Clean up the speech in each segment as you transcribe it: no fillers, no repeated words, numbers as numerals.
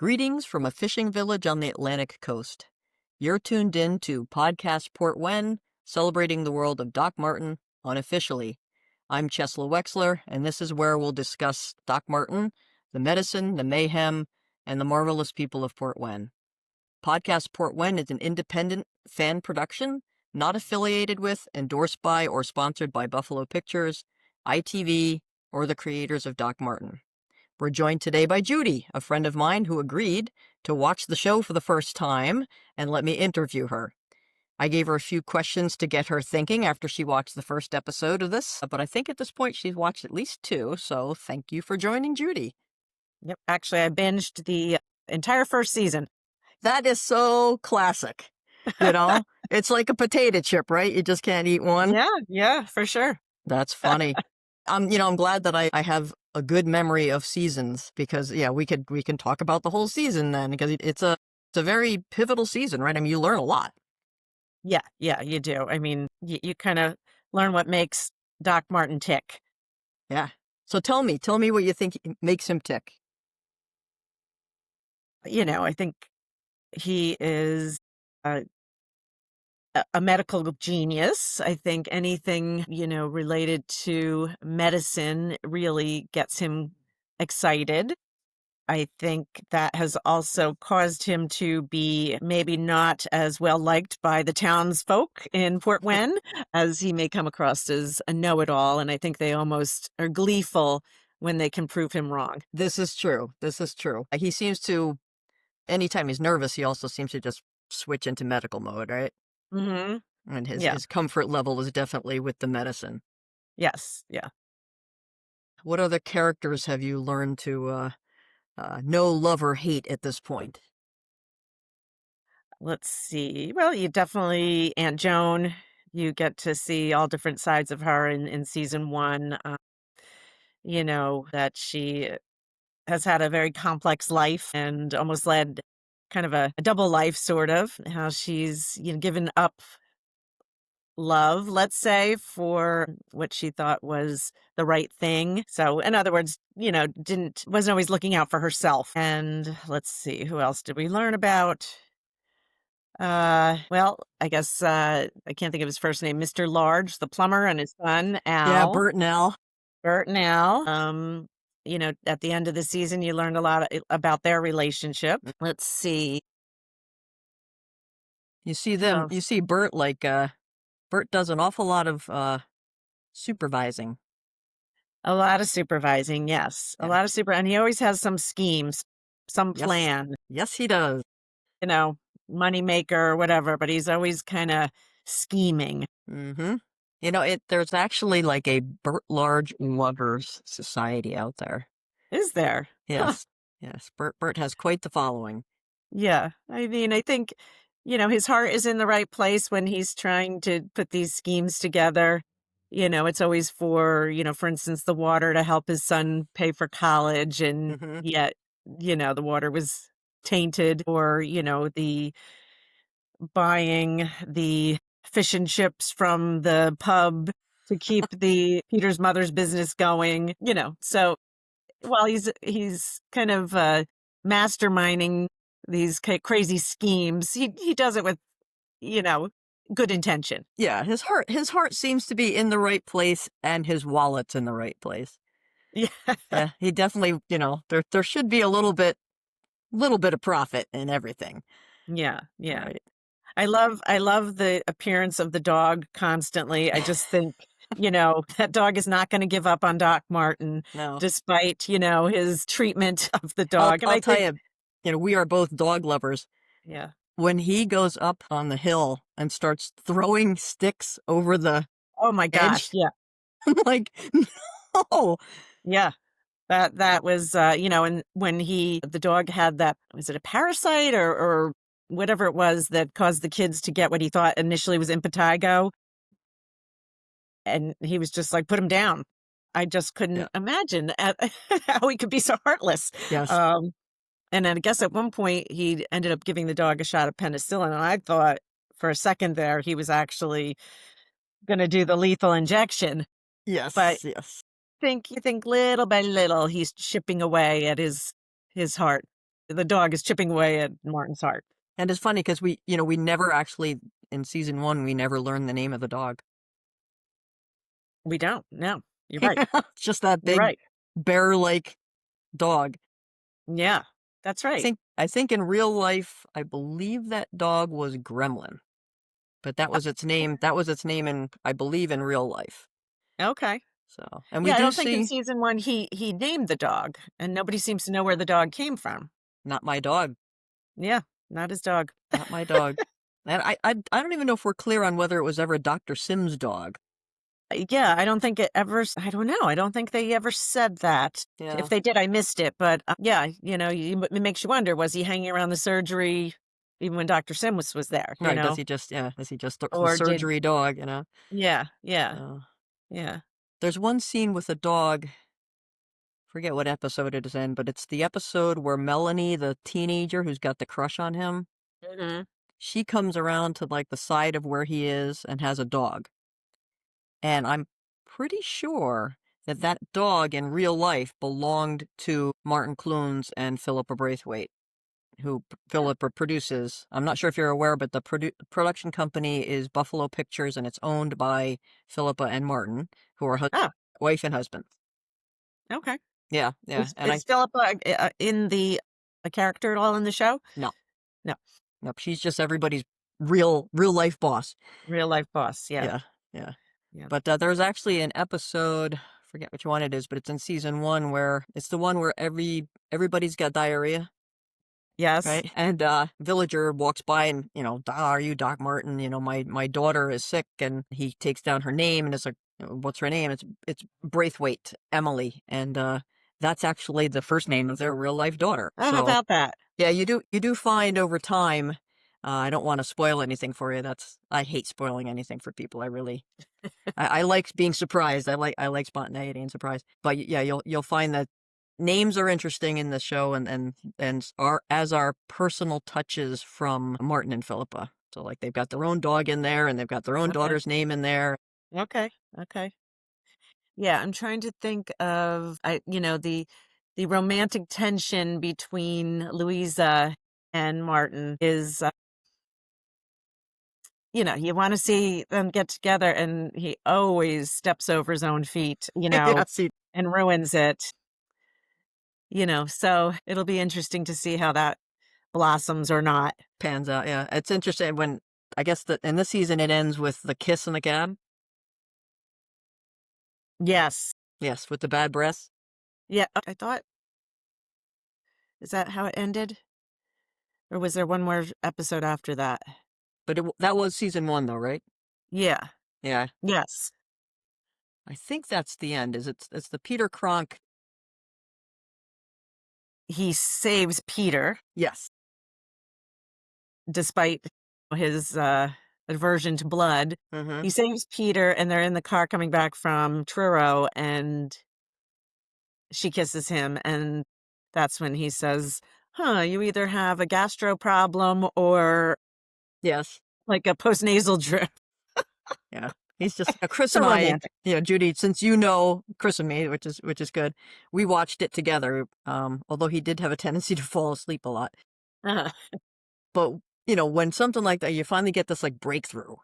Greetings from a fishing village on the Atlantic coast. You're tuned in to Podcast Portwenn, celebrating the world of Doc Martin unofficially. I'm Chesla Wexler, and this is where we'll discuss Doc Martin, the medicine, the mayhem, and the marvelous people of Portwenn. Podcast Portwenn is an independent fan production, not affiliated with, endorsed by, or sponsored by Buffalo Pictures, ITV, or the creators of Doc Martin. We're joined today by Judy, a friend of mine who agreed to watch the show for the first time and let me interview her. I gave her a few questions to get her thinking after she watched the first episode of this, but I think at this point she's watched at least two, so thank you for joining, Judy. Yep. Actually, I binged the entire first season. That is so classic. You know, it's like a potato chip, right? You just can't eat one. Yeah, for sure. That's funny. I'm glad that I have a good memory of seasons because, yeah, we can talk about the whole season then because it's a very pivotal season, right? I mean, you learn a lot. Yeah, you do. I mean, you kind of learn what makes Doc Martin tick. Yeah. So tell me what you think makes him tick. I think he is a medical genius. I think anything, related to medicine really gets him excited. I think that has also caused him to be maybe not as well liked by the townsfolk in Portwenn as he may come across as a know-it-all. And I think they almost are gleeful when they can prove him wrong. This is true. He seems to, anytime he's nervous, he also seems to just switch into medical mode, right? Mm-hmm. And his comfort level is definitely with the medicine. Yes, yeah. What other characters have you learned to know, love, or hate at this point? Let's see. Well, you definitely, Aunt Joan, you get to see all different sides of her in season one. That she has had a very complex life and almost led kind of a double life, sort of, how she's given up love, let's say, for what she thought was the right thing. So in other words, wasn't always looking out for herself. And let's see, who else did we learn about? Well, I guess I can't think of his first name, Mr. Large, the plumber, and his son, Al. Yeah, Bert and Al. At the end of the season, you learned a lot about their relationship. Let's see. You see them, you see Bert Bert does an awful lot of supervising. A lot of supervising, yes. Yeah. A lot of and he always has some schemes, some plan. Yes, he does. Money maker or whatever, but he's always kind of scheming. Mm-hmm. There's actually like a Bert Large lovers society out there. Is there? Yes. Yes. Bert has quite the following. Yeah. I mean, I think, his heart is in the right place when he's trying to put these schemes together. It's always for instance, the water to help his son pay for college. And yet, the water was tainted, or, the buying the fish and chips from the pub to keep the Peter's mother's business going, so while he's kind of masterminding these crazy schemes, he does it with, good intention. Yeah, his heart seems to be in the right place and his wallet's in the right place. Yeah. He definitely, there should be a little bit of profit in everything. Yeah. Right. I love the appearance of the dog constantly. I just think, that dog is not going to give up on Doc Martin, despite, his treatment of the dog. I'll tell you, we are both dog lovers. Yeah. When he goes up on the hill and starts throwing sticks over the oh my gosh, edge, yeah. I'm like, no. Yeah. That was, and when the dog had that, was it a parasite or whatever it was that caused the kids to get what he thought initially was impetigo. And he was just like, put him down. I just couldn't imagine how he could be so heartless. Yes. And then I guess at one point he ended up giving the dog a shot of penicillin. And I thought for a second there he was actually going to do the lethal injection. Yes. But yes. you think little by little he's chipping away at his heart. the dog is chipping away at Martin's heart. And it's funny because we never actually, in season 1, we never learned the name of the dog. We don't. No, you're right. It's just that You're big right. bear-like dog. Yeah, that's I right. think I think in real life, I believe that dog was Gremlin, but that was its name in, I believe, in real life. Okay. So, and we Yeah, I do don't think in see season 1 he named the dog, and nobody seems to know where the dog came from. not my dog, Yeah, not his dog. not my dog. And I don't even know if we're clear on whether it was ever Dr. Sim's dog. Yeah, I don't think it ever I don't know, I don't think they ever said that. If Yeah. they did, I missed it, but, yeah, it makes you wonder, was he hanging around the surgery even when Dr. Sim was there, you Right, know? does he just the Or did surgery dog, you know? Yeah, yeah, So, yeah. there's one scene with a dog, forget what episode it is in, but it's the episode where Melanie, the teenager who's got the crush on him, Mhm. she comes around to, like, the side of where he is and has a dog. And I'm pretty sure that that dog in real life belonged to Martin Clunes and Philippa Braithwaite, who Philippa produces. I'm not sure if you're aware, but the production company is Buffalo Pictures, and it's owned by Philippa and Martin, who are Oh, wife and husband. okay. Yeah, yeah. And Is Philippa, in a character at all in the show? no, No. nope, she's just everybody's real life boss. Real life boss, yeah, Yeah, yeah. yeah. But there's actually an episode, forget which one it is, but it's in season 1 where it's the one where everybody's got diarrhea, Yes. right? And villager walks by and, are you Doc Martin? My daughter is sick, and he takes down her name and it's like, what's her name? It's Braithwaite, Emily, and that's actually the first name of their real life daughter. Oh, how So about that? yeah, you do find over time. I don't want to spoil anything for you. I hate spoiling anything for people. I like being surprised. I like spontaneity and surprise. But yeah, you'll find that names are interesting in the show, and are personal touches from Martin and Philippa. So like they've got their own dog in there, and they've got their own Okay, daughter's name in there. okay, okay. Yeah, I'm trying to think of the romantic tension between Louisa and Martin is, you wanna see them get together, and he always steps over his own feet, Yeah, see, and ruins it, so it'll be interesting to see how that blossoms or not. pans out. Yeah, it's interesting when I guess that in this season it ends with the kiss in the cab. Yes. Yes, with the bad breath. Yeah, I thought is that how it ended? Or was there one more episode after that? But that was season 1 though, right? Yeah. Yeah, Yes. I think that's the end. It's the Peter Cronk. He saves Peter Yes. despite his, aversion to blood. Mm-hmm. He saves Peter, and they're in the car coming back from Truro, and she kisses him, and that's when he says, "Huh, you either have a gastro problem or, Yes. like, a postnasal drip." Yeah. He's just Chris So and I, romantic. Judy, since Chris and me, which is good. We watched it together. Although he did have a tendency to fall asleep a lot. Uh-huh. But when something like that, you finally get this like breakthrough,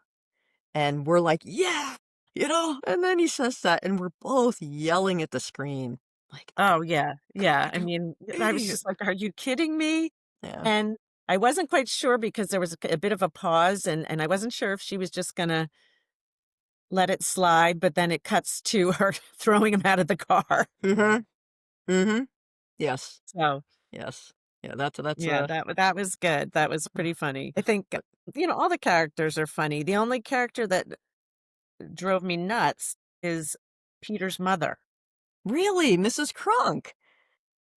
and we're like, yeah, and then he says that, and we're both yelling at the screen, like, Oh, yeah, yeah, I mean, I was idiot. just like, "Are you kidding me?" Yeah. And I wasn't quite sure because there was a bit of a pause, and I wasn't sure if she was just gonna let it slide, but then it cuts to her throwing him out of the car. Mm-hmm. Mm-hmm. Yes. So, Yes. Yeah. That's yeah, that was good. That was pretty funny. I think, but all the characters are funny. The only character that drove me nuts is Peter's mother. really, Mrs. Kronk.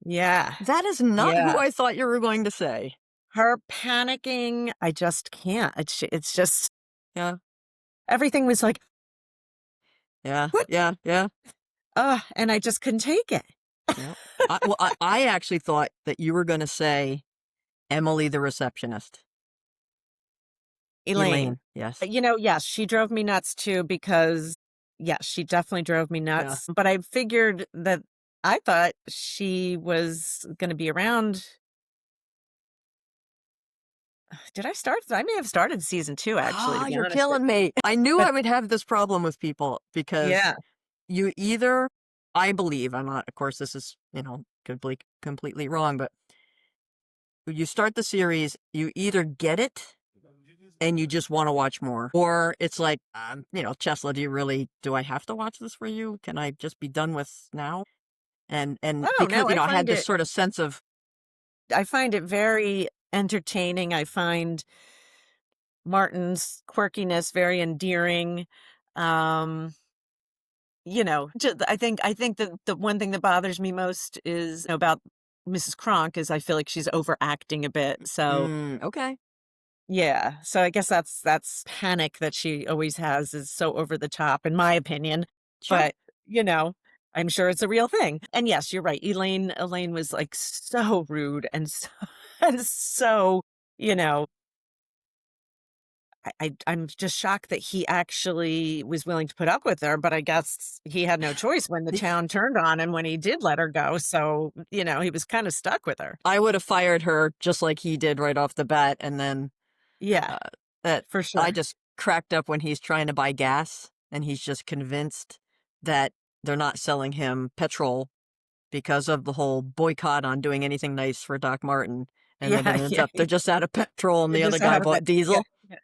Yeah, That is not who yeah. I thought you were going to say. Her panicking, I just can't. It's just Yeah. everything was like, Yeah. "What?" Yeah. Yeah. And I just couldn't take it. Yeah. I actually thought that you were going to say Emily, the receptionist. Elaine. Elaine. Yes. Yes, she drove me nuts too because, yes, she definitely drove me Yeah. nuts, but I figured that I thought she was gonna be around did I start? I may have started season 2 actually, to Ah, be you're honest with killing you. me. I knew But I would have this problem with people because yeah. you either, I believe, I'm not, of course, this is, completely wrong, but you start the series, you either get it and you just want to watch more, or it's like, Chesla, do I have to watch this for you? Can I just be done with now? And Oh, because, no, I I had find this it sort of sense of, I find it very entertaining. I find Martin's quirkiness very endearing. Um, I think the one thing that bothers me most is about Mrs. Kronk is I feel like she's overacting a bit. So okay, yeah, so I guess that's panic that she always has is so over the top, in my opinion. sure. But you know, I'm sure it's a real thing. And yes, you're right. Elaine was like so rude and so, and so you know I'm just shocked that he actually was willing to put up with her, but I guess he had no choice when the town turned on him when he did let her go, so, he was kinda stuck with her. I would have fired her just like he did right off the bat, and then Yeah, uh, that for I sure. just cracked up when he's trying to buy gas, and he's just convinced that they're not selling him petrol because of the whole boycott on doing anything nice for Doc Martin, and then Yeah, it ends yeah, up they're just out of petrol, and they're the other just guy out of bought it. Yeah, diesel. yeah.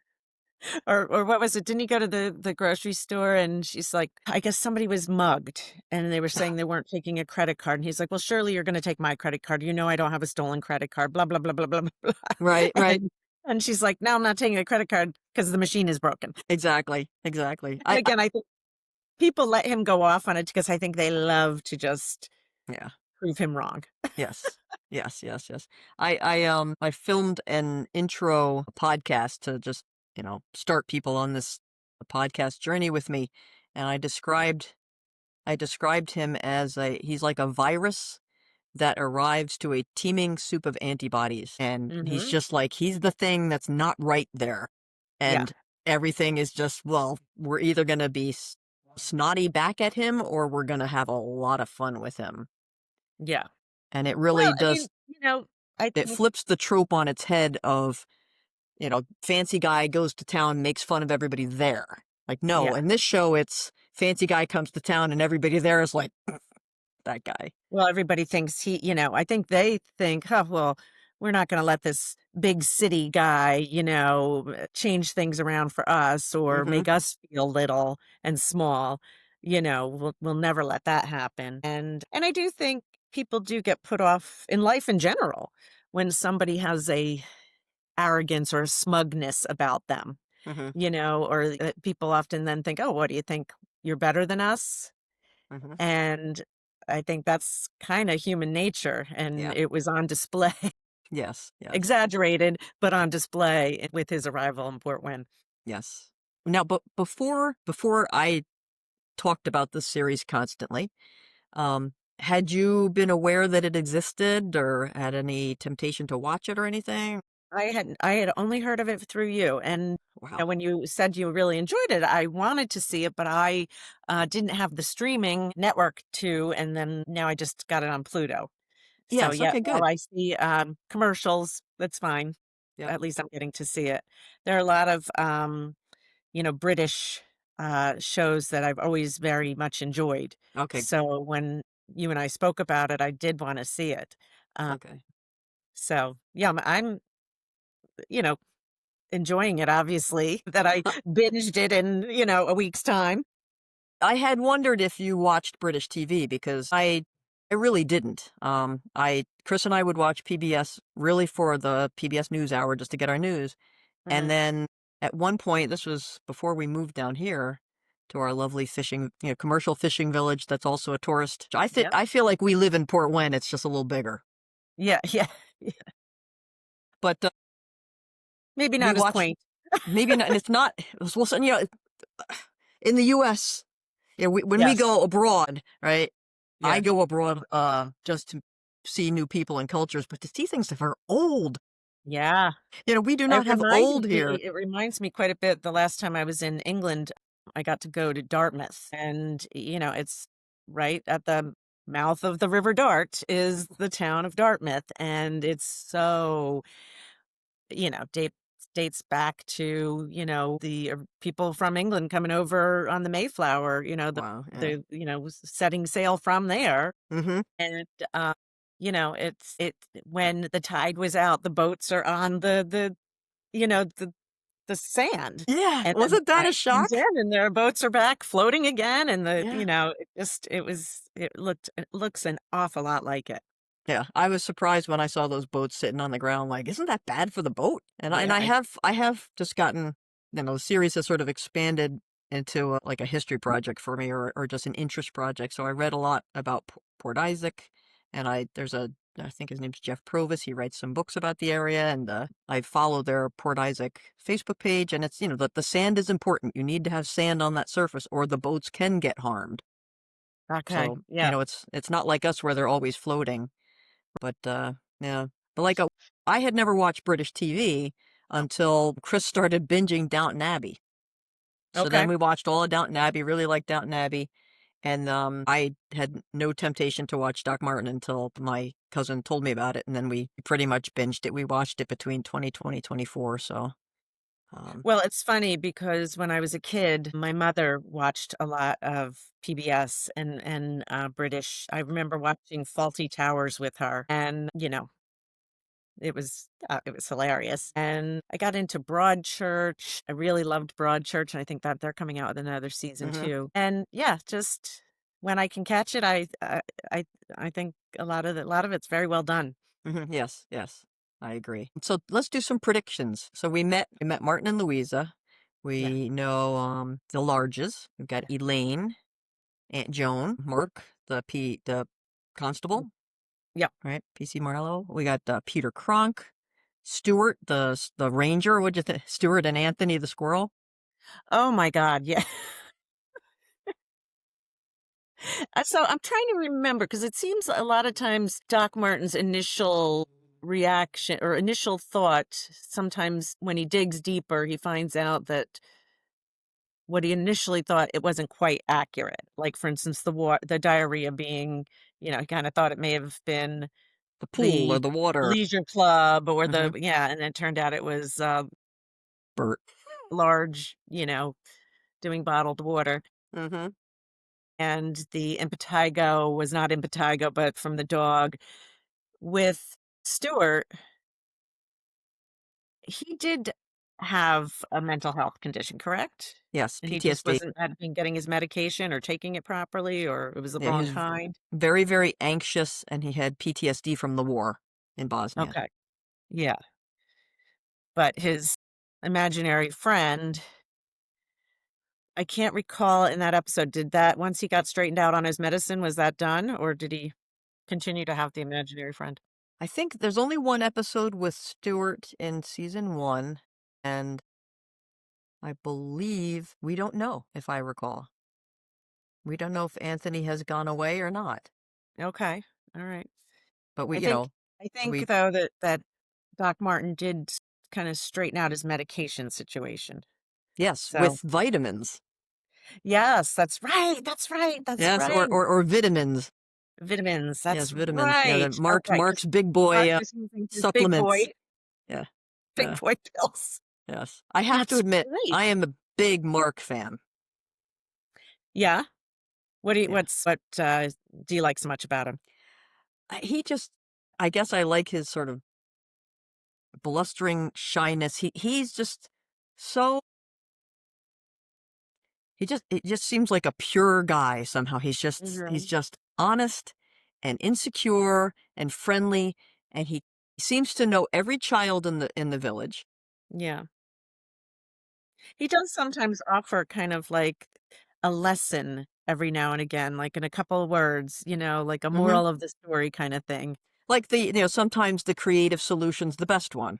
Or what was it? Didn't he go to the grocery store and she's like, "I guess somebody was mugged, and they were saying they weren't taking a credit card," and he's like, "Well, surely you're gonna take my credit card. You know I don't have a stolen credit card, blah, blah, blah, blah, blah, blah." Right, right. And she's like, "No, I'm not taking a credit card because the machine is broken." Exactly, exactly. And I again, I think people let him go off on it because I think they love to just yeah. prove him wrong. Yes. Yes, yes, yes. I filmed an intro podcast to just, start people on this podcast journey with me, and I described him as he's like a virus that arrives to a teeming soup of antibodies, and Mhm. he's the thing that's not right there. Yeah. And everything is just, well, we're either going to be snotty back at him or we're going to have a lot of fun with him. Yeah. And it Well, really I mean, does, I it think flips the trope on its head of, fancy guy goes to town, makes fun of everybody there. Like, no, yeah. in this show, it's fancy guy comes to town and everybody there is like, that guy. Well, everybody thinks I think they think, "Oh, well, we're not gonna let this big city guy, change things around for us or Mm-hmm. make us feel little and small. We'll never let that happen." And I do think people do get put off in life in general when somebody has a arrogance or smugness about them, Mm-hmm. or people often then think, "Oh, what do you think? You're better than us?" Mm-hmm. And I think that's kinda human nature, and Yeah. it was on display, Yes. Yes. exaggerated, but on display with his arrival in Portwenn. Yes. Now, but before I talked about this series constantly, had you been aware that it existed or had any temptation to watch it or anything? I had only heard of it through you, and, Wow. when you said you really enjoyed it, I wanted to see it, but I, didn't have the streaming network to, and then now I just got it on Pluto. So, Yes. yeah, Okay. while Good. I see, commercials, that's fine. Yep. At least I'm getting to see it. There are a lot of, British, shows that I've always very much enjoyed. Okay. So when you and I spoke about it, I did wanna see it. Uh, Okay. so, yeah, I'm, you know, enjoying it, obviously, that I binged it in, a week's time. I had wondered if you watched British TV because I really didn't. I Chris and I would watch PBS really for the PBS NewsHour just to get our news. And Mhm. then at one point, this was before we moved down here to our lovely fishing, commercial fishing village that's also a tourist. Yep. I feel like we live in Portwenn. It's just a little bigger. Yeah, yeah. Yeah. But Maybe we not as watched quaint. maybe not, and it's not. Well, so, in the U.S., when we Yes. go abroad, right? I Yes. go abroad just to see new people and cultures, but to see things that are old. Yeah. We do not have old here. It reminds me quite a bit the last time I was in England, I got to go to Dartmouth and, it's right at the mouth of the River Dart is the town of Dartmouth, and it's so, dates dates back to, the people from England coming over on the Mayflower, Wow, yeah. setting sail from there. Mhm. And, when the tide was out, the boats are on the sand, Yeah, and then the wasn't that a tide comes in shock? and their boats are back floating again, and Yeah. it looks an awful lot like it. Yeah, I was surprised when I saw those boats sitting on the ground, like, "Isn't that bad for the boat?" And I and Yeah, I have I have just gotten the series has sort of expanded into, like, a history project for me or just an interest project, so I read a lot about Port Isaac, and I think his name's Jeff Provis, he writes some books about the area, and, I follow their Port Isaac Facebook page, and it's, the sand is important, you need to have sand on that surface or the boats can get harmed. okay, So, yeah, it's not like us where they're always floating. But, yeah. But, like, I had never watched British TV until Chris started binging Downton Abbey. So then okay. we watched all of Downton Abbey, really liked Downton Abbey, and, I had no temptation to watch Doc Martin until my cousin told me about it, and then we pretty much binged it. We watched it between 2020, 24. So, um Well, it's funny because when I was a kid, my mother watched a lot of PBS and British. I remember watching Faulty Towers with her, and it was hilarious. And I got into Broadchurch. I really loved Broadchurch, and I think that they're coming out with another season Mhm, too. And yeah, just when I can catch it, I I think a lot of it's very well done. mhm, yes, yes, I agree. So let's do some predictions. So we met Martin and Louisa. Yeah, We know, the Larges. We've got yeah, Elaine, Aunt Joan, Mark, the mm, constable, yeah. right? PC Marlowe. We got Peter Cronk, Stuart, the ranger. What'd you think? Stuart and Anthony the squirrel. Oh my God, yeah. So I'm trying to remember because it seems a lot of times Doc Martin's initial reaction or initial thought, sometimes when he digs deeper, he finds out that what he initially thought it wasn't quite accurate. Like for instance, the diarrhea being, he kind of thought it may have been The pool or the the water. leisure club or Mm-hmm. and it turned out it was Bert. large, doing bottled water. Mm-hmm. And the impetigo was not impetigo, but from the dog. With Stewart, he did have a mental health condition, correct? Yes, And he just PTSD. hadn't been getting his medication or taking it properly, or it was the Yeah, he wrong was kind? very, very anxious, and he had PTSD from the war in Bosnia. Okay, yeah. But his imaginary friend, I can't recall in that episode, did that once he got straightened out on his medicine, was that done, or did he continue to have the imaginary friend? I think there's only one episode with Stuart in season one, and I believe we don't know if I recall. We don't know if Anthony has gone away or not. Okay, alright. But I think I we think though that Doc Martin did kinda straighten out his medication situation. yes, So with vitamins. yes, that's right, that's right, that's Yes, or right. or vitamins. Vitamins, Yes, that's vitamins. Yeah, the right. Okay, Mark's because big Mark boy, was using his supplements. Yeah, big yeah, boy pills. yes. I have to That's admit, right. I am a big Mark fan. Yeah? Yeah. What, do you like so much about him? He just I guess I like his sort of blustering shyness. He's just so it just seems like a pure guy somehow. He's Mhm. just honest and insecure and friendly, and he seems to know every child in the village. Yeah. He does sometimes offer kind of like a lesson every now and again, like in a couple of words, like a Mhm. moral of the story kinda thing. Like sometimes the creative solution's the best one,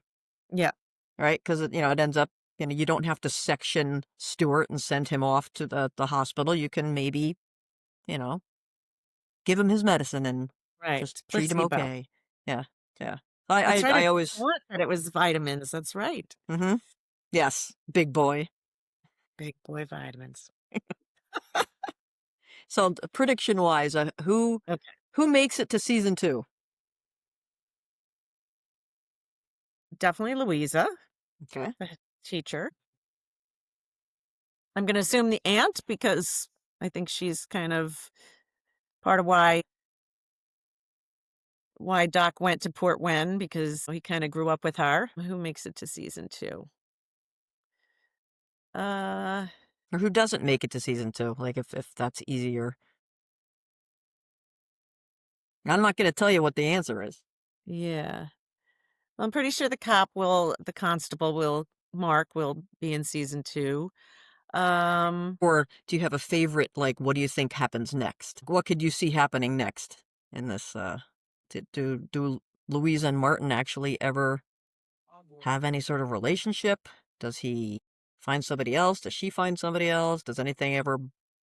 Yeah, right? Because it ends up, you don't have to section Stuart and send him off to the hospital. You can maybe, you know, give him his medicine and just right, treat him placebo. okay. Yeah, yeah. That's right, I I always forgot that it was vitamins, that's right. mhm. Yes, big boy. Big boy vitamins. So, prediction-wise, Okay, who makes it to season 2? definitely Louisa. Okay. the teacher. I'm gonna assume the aunt because I think she's kind of part of why Doc went to Portwenn because he kinda grew up with her. Who makes it to season 2? Uh, Or who doesn't make it to season 2? Like, if that's easier. I'm not gonna tell you what the answer is. yeah. Well, I'm pretty sure the constable will Mark will be in season 2. Um, Or do you have a favorite, like, what do you think happens next? What could you see happening next in this, do Louisa and Martin actually ever have any sort of relationship? Does he find somebody else? Does she find somebody else? Does anything ever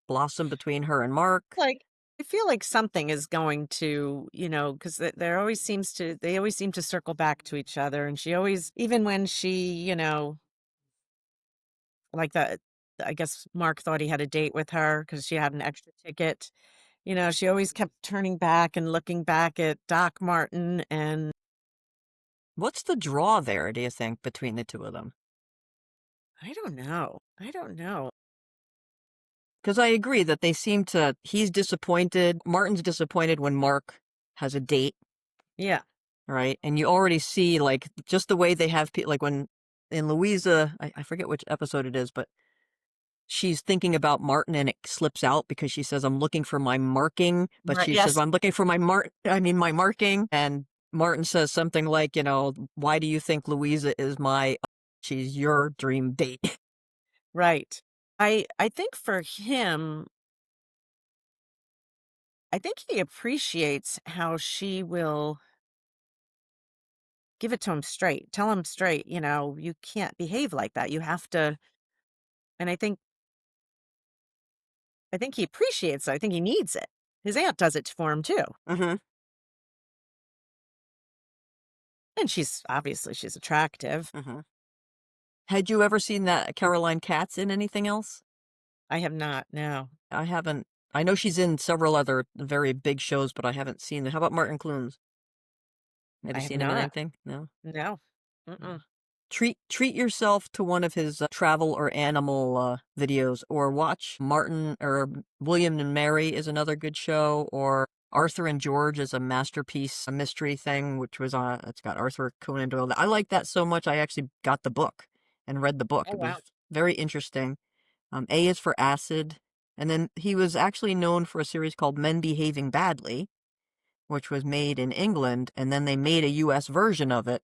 blossom between her and Mark? like I feel like something is going to, because there always seems to they always seem to circle back to each other, and she always, even when she, like that, I guess Mark thought he had a date with her because she had an extra ticket. She always kept turning back and looking back at Doc Martin, and What's the draw there, do you think, between the two of them? I don't know. I don't know. Because I agree that he's disappointed. Martin's disappointed when Mark has a date, Yeah. right? And you already see, like, just the way they have, like, when in Louisa, I forget which episode it is, but she's thinking about Martin and it slips out because she says, I'm looking for my marking. But Right. she says, Yes. I'm looking for my marking. And Martin says something like, why do you think Louisa is she's your dream date? Right. I think for him, I think he appreciates how she will give it to him straight. Tell him straight, you can't behave like that. You have to, and I think he appreciates it. I think he needs it. His aunt does it for him too. Hmm. And she's attractive. Hmm. Had you ever seen that Caroline Katz in anything else? I have not, no. I haven't. I know she's in several other very big shows, but I haven't seen it. How about Martin Clunes? Have I you have seen him in not. anything? No. No. Mm-mm. Treat yourself to one of his travel or animal videos, or watch Martin or William and Mary is another good show, or Arthur and George is a masterpiece, a mystery thing, which was it's got Arthur Conan Doyle. I like that so much I actually got the book and read the book. Oh, It wow. was very interesting. A is for acid. And then he was actually known for a series called Men Behaving Badly, which was made in England, and then they made a US version of it.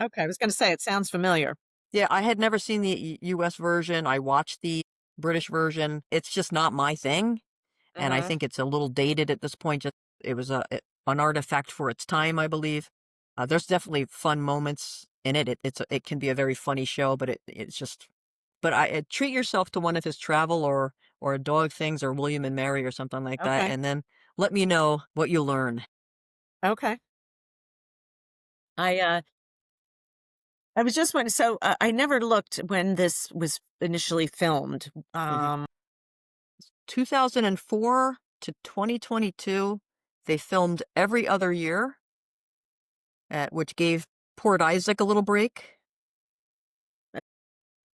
Okay. I was going to say, it sounds familiar. Yeah, I had never seen the US version. I watched the British version. It's just not my thing, and I Hmm. think it's a little dated at this point. Just it was an artifact for its time, I believe. There's definitely fun moments in it. It can be a very funny show, but it's just. But treat yourself to one of his travel or dog things or William and Mary or something like that, Okay. and then let me know what you learn. Okay. I was just wondering, so I never looked when this was initially filmed. Mhm. 2004 to 2022, they filmed every other year, which gave Port Isaac a little break.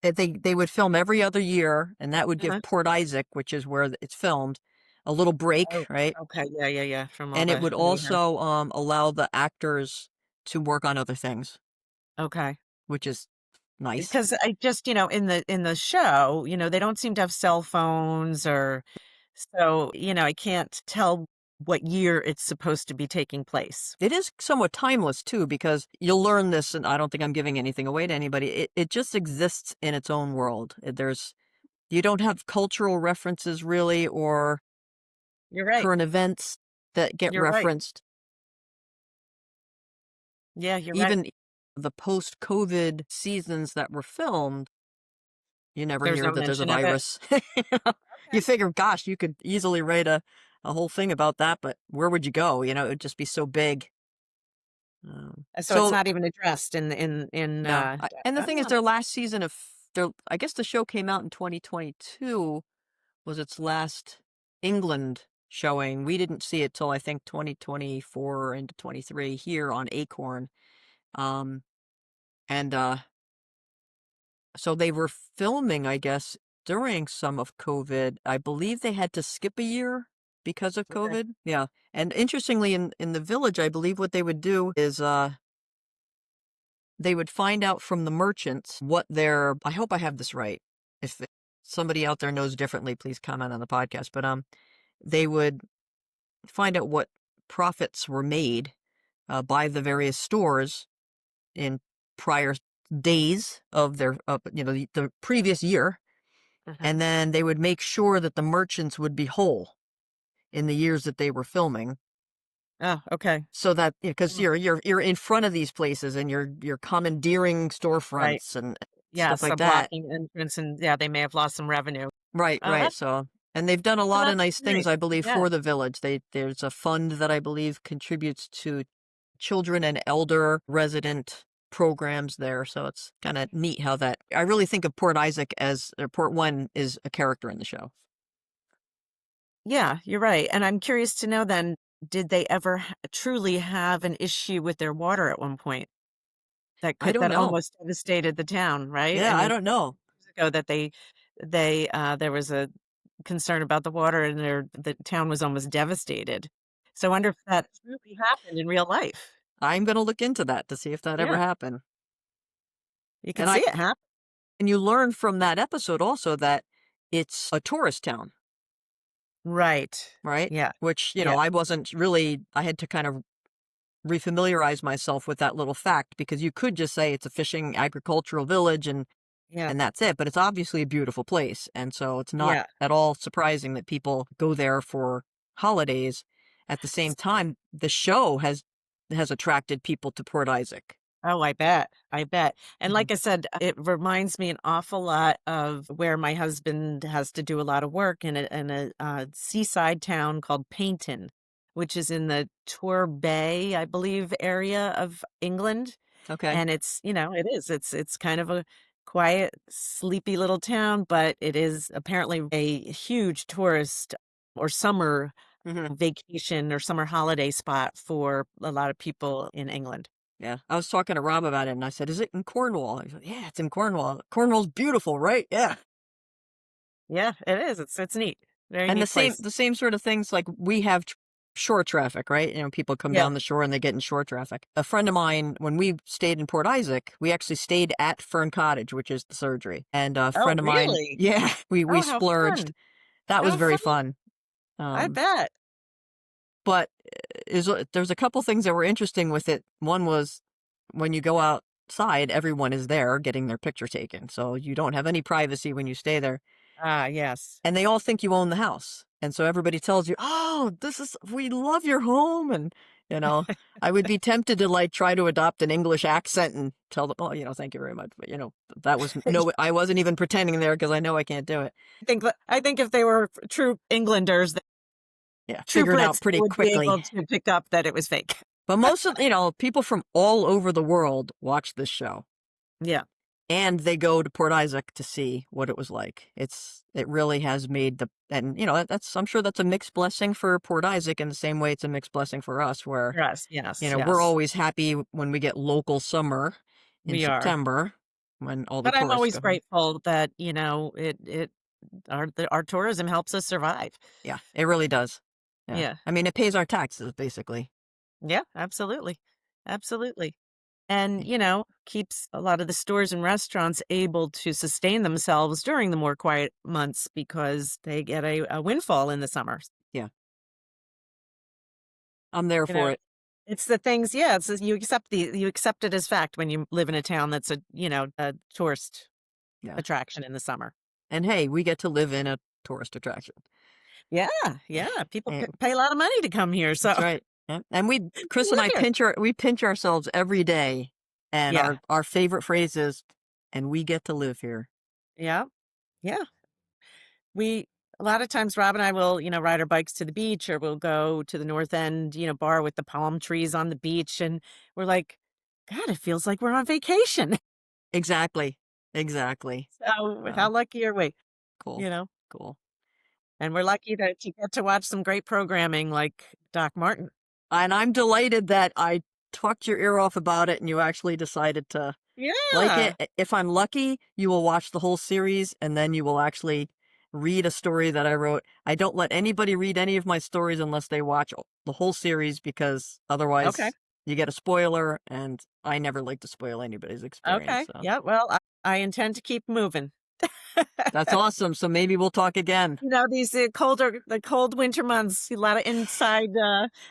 They would film every other year, and that would give Uh-huh. Port Isaac, which is where it's filmed, a little break, Oh, right? okay. Yeah, yeah, yeah. From all And it the would mayhem. also allow the actors to work on other things, Okay. which is nice. Because I just, in the show, they don't seem to have cell phones or so, I can't tell what year it's supposed to be taking place. It is somewhat timeless too, because you'll learn this, and I don't think I'm giving anything away to anybody. It just exists in its own world. You don't have cultural references really, or You're right. current events that get You're right. referenced. Yeah, you're right. Even the post-COVID seasons that were filmed, you never There's hear no that there's a mention of it. virus. You know? You Okay. figure, gosh, you could easily write a whole thing about that, but where would you go? It would just be so big. So it's So not even addressed no, and the thing is, oh, their last season of I guess the show came out in 2022 was its last England showing. We didn't see it till I think 2024 into 23 here on Acorn. Um, And so they were filming, I guess, during some of COVID. I believe they had to skip a year because of Okay. COVID. Yeah. And interestingly, in the village, I believe what they would do is they would find out from the merchants what their, I hope I have this right. If somebody out there knows differently, please comment on the podcast. But they would find out what profits were made by the various stores in prior days of their, the previous year. Uh-huh. And then they would make sure that the merchants would be whole in the years that they were filming. Oh, okay. So that, because Mm, you're in front of these places and you're commandeering right. storefronts and stuff Yes, like a that. blocking entrance, and yeah, they may have lost some revenue. Right, Oh, right. So, and they've done a lot of that's nice things, great. I believe, Yeah. for the village. There's a fund that I believe contributes to children and elder resident programs there. So it's kind of neat how that. I really think of Port Isaac as or Portwenn is a character in the show. Yeah, you're right, and I'm curious to know then, did they ever truly have an issue with their water at one point I don't that know. almost devastated the town, right? I Yeah, I mean, don't know. years ago that there was a concern about the water and the town was almost devastated. So I wonder if that truly happened in real life. I'm gonna look into that to see if that ever Yeah, happened. you could And see I it happen. and you learn from that episode also that it's a tourist town, Right. right? Yeah, Which, yeah, I wasn't really I had to kind of refamiliarize myself with that little fact because you could just say it's a fishing agricultural village yeah, and that's it, but it's obviously a beautiful place. And so it's not yeah. at all surprising that people go there for holidays. At the same time, the show has attracted people to Port Isaac. Oh, I bet. I bet. And Mhm. like I said, it reminds me an awful lot of where my husband has to do a lot of work in a seaside town called Paynton, which is in the Torbay, I believe, area of England. Okay. And it is. It's kind of a quiet, sleepy little town, but it is apparently a huge tourist or summer Hmm. vacation or summer holiday spot for a lot of people in England. Yeah. I was talking to Rob about it and I said, "Is it in Cornwall?" He said, "Yeah, it's in Cornwall. Cornwall's beautiful, right?" Yeah. Yeah, it is. It's neat. Very And the neat same place. the same sort of things like we have shore traffic, right? People come Yeah. down the shore and they get in shore traffic. A friend of mine, when we stayed in Port Isaac, we actually stayed at Fern Cottage, which is the surgery. And a Oh, friend of mine, really? yeah, we Oh, how splurged. fun. That was How very fun. fun. I Um, bet. but there's a couple things that were interesting with it. One was when you go outside, everyone is there getting their picture taken, so you don't have any privacy when you stay there. Ah, yes. And they all think you own the house. And so everybody tells you, "Oh, we love your home." And, you know, I would be tempted to like try to adopt an English accent and tell them, "Oh, thank you very much." But, that was no, I wasn't even pretending there because I know I can't do it. I think if they were true Englanders, Yeah. true Figured out Brits, they pretty would be quickly. able to pick up that it was fake. But most of, people from all over the world watch this show Yeah. and they go to Port Isaac to see what it was like. It really has made and, I'm sure that's a mixed blessing for Port Isaac in the same way it's a mixed blessing for us where Yes, yes, we're yes. always happy when we get local summer in We are. September when all the But I'm tourists always go home. grateful that, our tourism helps us survive. Yeah, it really does. Yeah. Yeah. I mean, it pays our taxes basically. Yeah, absolutely. Absolutely. And, keeps a lot of the stores and restaurants able to sustain themselves during the more quiet months because they get a windfall in the summers. Yeah. I'm there You for know, it. it's the things, yeah, it's you accept it as fact when you live in a town that's a tourist Yeah. attraction in the summer. And hey, we get to live in a tourist attraction. Yeah, yeah. People And pay a lot of money to come here, so that's right. Yeah. And to Chris and live I here. we pinch ourselves every day and Yeah, our favorite phrase is, "And we get to live here." yeah, yeah. We a lot of times Rob and I will, ride our bikes to the beach or we'll go to the North End, bar with the palm trees on the beach and we're like, God, it feels like we're on vacation. Exactly. Exactly. So how So, lucky are we? cool. You know? Cool. And we're lucky to get to watch some great programming like Doc Martin. And I'm delighted that I talked your ear off about it and you actually decided to like Yeah. it. If I'm lucky, you will watch the whole series and then you will actually read a story that I wrote. I don't let anybody read any of my stories unless they watch the whole series because Okay. otherwise you get a spoiler and I never like to spoil anybody's experience. Okay. So Yeah. Well, I intend to keep moving. that's awesome. So maybe we'll talk again. These the cold winter months, a lot of inside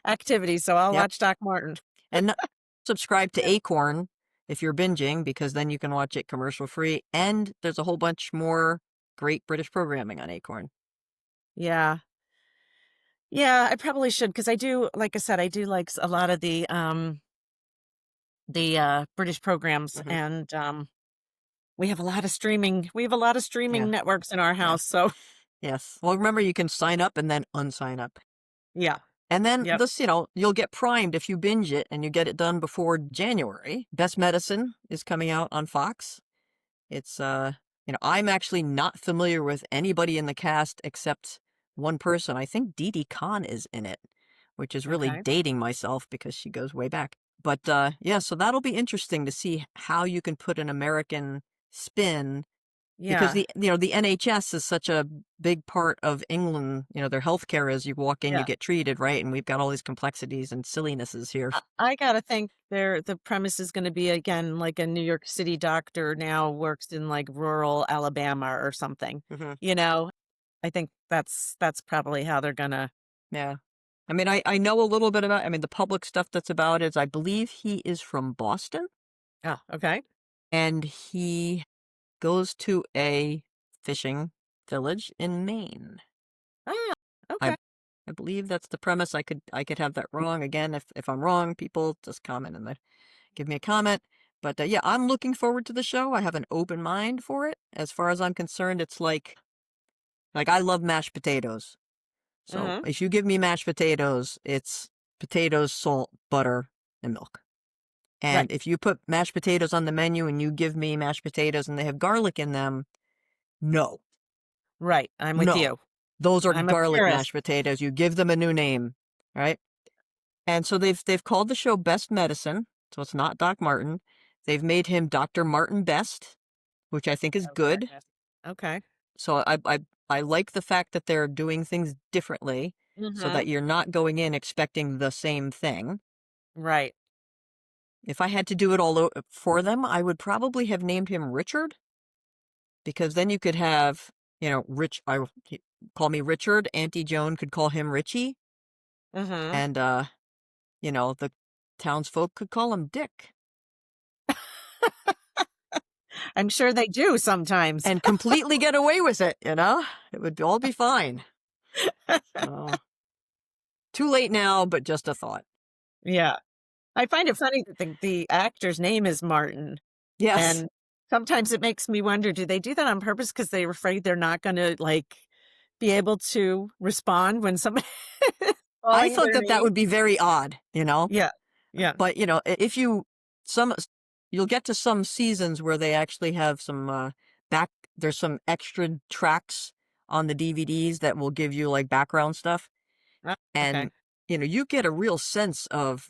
activity. So I'll Yep. watch Doc Martin. And subscribe to Acorn if you're binging because then you can watch it commercial free. And there's a whole bunch more great British programming on Acorn. Yeah. Yeah, I probably should because I do, like I said, I do like a lot of the British programs, Hmm. and we have a lot of streaming. We have a lot of Yeah. streaming networks in our Yeah. house. So Yes. Well, remember you can sign up and then unsign up. yeah. And then Yep. this, you'll get primed if you binge it and you get it done before January. Best Medicine is coming out on Fox. It's I'm actually not familiar with anybody in the cast except one person. I think Dee Dee Khan is in it, which is really Okay. dating myself because she goes way back. But yeah, so that'll be interesting to see how you can put an American spin because Yeah. the NHS is such a big part of England. Their healthcare is you walk in, you Yeah. get treated, right? And we've got all these complexities and sillinesses here. I gotta think the premise is going to be again like a New York City doctor now works in like rural Alabama or something. Hmm. You know, I think that's probably how they're gonna. Yeah. I mean, I know a little bit about, the public stuff that's about is I believe he is from Boston Oh, okay. and he goes to a fishing village in Maine. Ah, I okay. I believe that's the premise. I could have that wrong. Again, if I'm wrong, people just comment and give me a comment. But yeah, I'm looking forward to the show. I have an open mind for it. As far as I'm concerned, it's like I love mashed potatoes. So Hmm. if you give me mashed potatoes, it's potatoes, salt, butter, and milk. Right. And if you put mashed potatoes on the menu and you give me mashed potatoes and they have garlic in them, no, Right. I'm with no. you. Those are I'm a garlic purist. mashed potatoes. You give them a new name, right? And so they've called the show Best Medicine, so it's not Doc Martin. They've made him Dr. Martin Best, which I think is Of Martin good. Best. Okay. So I like the fact that they're doing things differently so Hmm. that you're not going in expecting the same thing. Right. If I had to do it for them, I would probably have named him Richard because then you could have, Rich. Call me Richard. Auntie Joan could call him Richie, Hmm. and the townsfolk could call him Dick, I'm sure they do sometimes. and completely get away with it. It would all be fine. So too late now, but just a thought. Yeah. I find it funny that the actor's name is Martin, Yes, and sometimes it makes me wonder, do they do that on purpose because they're afraid they're not gonna, like, be able to respond when somebody I calling thought their that name? would be very odd. Yeah. Yeah. But if some you'll get to some seasons where they actually have some back there's some extra tracks on the DVDs that will give you like background stuff Oh, okay. and you get a real sense of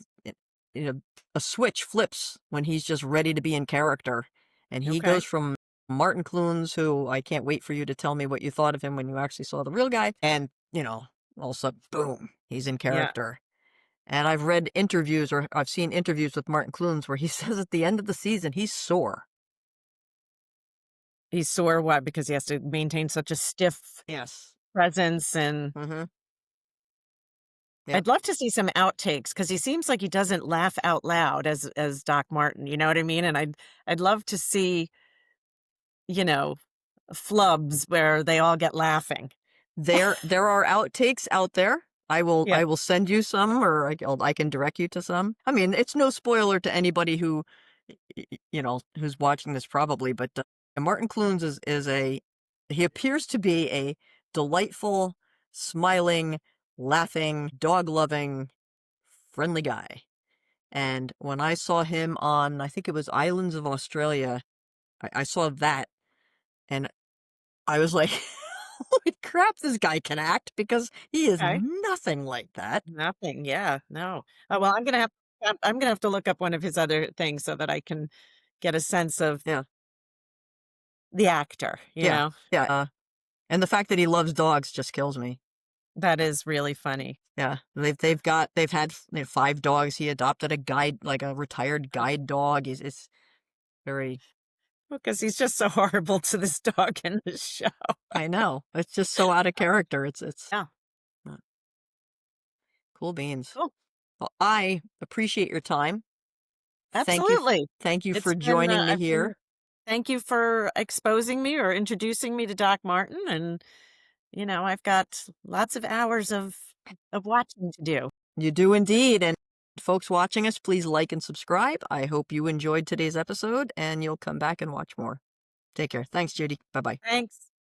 you know a switch flips when he's just ready to be in character and he Okay. goes from Martin Clunes, who I can't wait for you to tell me what you thought of him when you actually saw the real guy, and all of a sudden boom, he's in Yeah. character. And I've read interviews or I've seen interviews with Martin Clunes where he says at the end of the season he's sore. He's sore what? Because he has to maintain such a stiff Yes. presence, and Mm-hmm. Yep. I'd love to see some outtakes because he seems like he doesn't laugh out loud as Doc Martin, you know what I mean? And I'd love to see, you know, flubs where they all get laughing. There are outtakes out there. I will Yeah. I will send you some, or I can direct you to some. I mean, it's no spoiler to anybody who who's watching this probably, but Martin Clunes he appears to be a delightful, smiling, laughing, dog-loving, friendly guy. And when I saw him on, I think it was Islands of Australia, I saw that and I was like, holy crap, this guy can act because he is Okay. nothing like that. Nothing. Yeah. No. Oh, well, I'm gonna have I'm gonna have to look up one of his other things so that I can get a sense of Yeah. the actor, you Yeah. know? Yeah. And the fact that he loves dogs just kills me. That is really funny. Yeah. They've had 5 dogs. He adopted a guide, like a retired guide dog. It's very. Because he's just so horrible to this dog in the show. I know. It's just so out of character. It's Yeah, uh, cool beans. cool. Well, I appreciate your time. Thank you. Absolutely. Thank you It's for been, joining me I've been here. thank you for exposing me or introducing me to Doc Martin, and, I've got lots of hours of watching to do. You do indeed. And folks watching us, please like and subscribe. I hope you enjoyed today's episode and you'll come back and watch more. Take care. Thanks, Judy. Bye bye. Thanks.